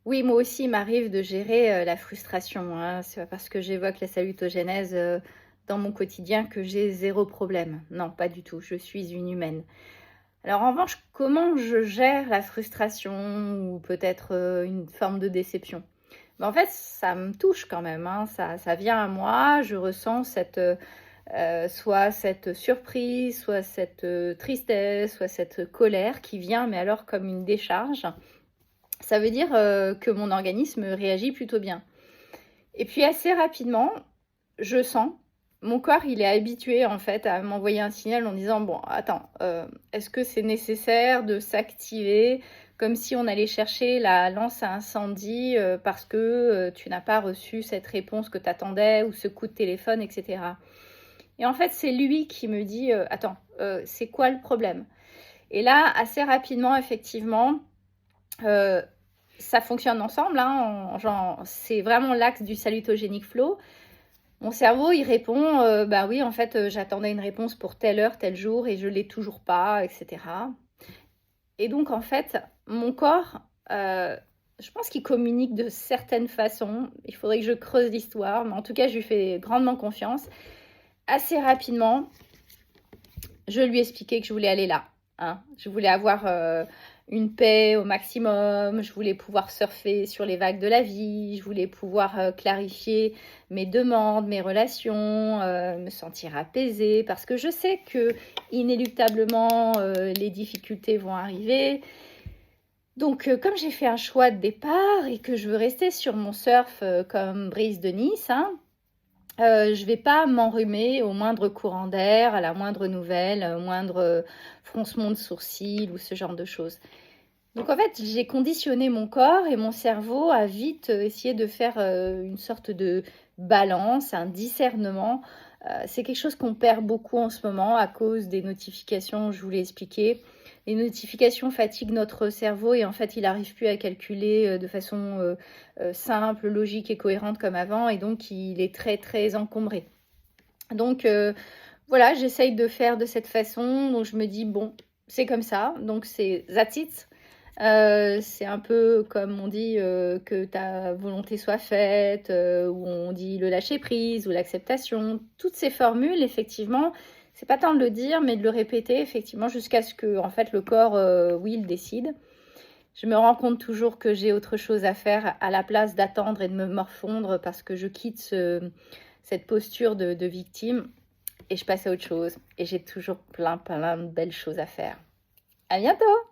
Oui, moi aussi, il m'arrive de gérer, la frustration, hein. C'est pas parce que j'évoque la salutogénèse, dans mon quotidien que j'ai zéro problème. Non, pas du tout, je suis une humaine. Alors en revanche, comment je gère la frustration ou peut-être, une forme de déception? Bah, en fait, ça me touche quand même, hein, ça vient à moi, je ressens cette, soit cette surprise, soit cette, tristesse, soit cette colère qui vient, mais alors comme une décharge. Ça veut dire, que mon organisme réagit plutôt bien. Et puis assez rapidement, je sens, mon corps il est habitué en fait à m'envoyer un signal en disant: «Bon attends, est-ce que c'est nécessaire de s'activer?» comme si on allait chercher la lance à incendie, parce que, tu n'as pas reçu cette réponse que tu attendais ou ce coup de téléphone et cetera. Et en fait, c'est lui qui me dit: «Attends, c'est quoi le problème?» et là, assez rapidement effectivement, Heu, ça fonctionne ensemble, hein, en genre, c'est vraiment l'axe du salutogenic flow. Mon cerveau, il répond, «Bah, oui, en fait, j'attendais une réponse pour telle heure, tel jour et je l'ai toujours pas» et cetera. Et donc en fait, mon corps, je pense qu'il communique de certaines façons. Il faudrait que je creuse l'histoire, mais en tout cas, je lui fais grandement confiance. Assez rapidement, je lui ai expliqué que je voulais aller là, hein. Je voulais avoir, une paix au maximum, je voulais pouvoir surfer sur les vagues de la vie, je voulais pouvoir, clarifier mes demandes, mes relations, me sentir apaisée parce que je sais qu'inéluctablement, les difficultés vont arriver. Donc, comme j'ai fait un choix de départ et que je veux rester sur mon surf, comme Brise de Nice, hein, je vais pas m'enrhumer au moindre courant d'air, à la moindre nouvelle, au moindre, froncement de sourcils ou ce genre de choses. Donc en fait, j'ai conditionné mon corps et mon cerveau à vite, essayer de faire, une sorte de balance, un discernement. C'est quelque chose qu'on perd beaucoup en ce moment à cause des notifications, je vous l'ai expliqué. Les notifications fatiguent notre cerveau et en fait, il n'arrive plus à calculer, de façon, simple, logique et cohérente comme avant et donc il est très, très encombré. Donc voilà, j'essaye de faire de cette façon, donc je me dis: «Bon, c'est comme ça, donc c'est that's it». C'est un peu comme on dit, que ta volonté soit faite, ou on dit le lâcher prise ou l'acceptation. Toutes ces formules effectivement, c'est pas tant de le dire, mais de le répéter effectivement jusqu'à ce que en fait le corps, oui, il décide. Je me rends compte toujours que j'ai autre chose à faire à la place d'attendre et de me morfondre parce que je quitte cette posture de victime et je passe à autre chose et j'ai toujours plein, plein de belles choses à faire. À bientôt!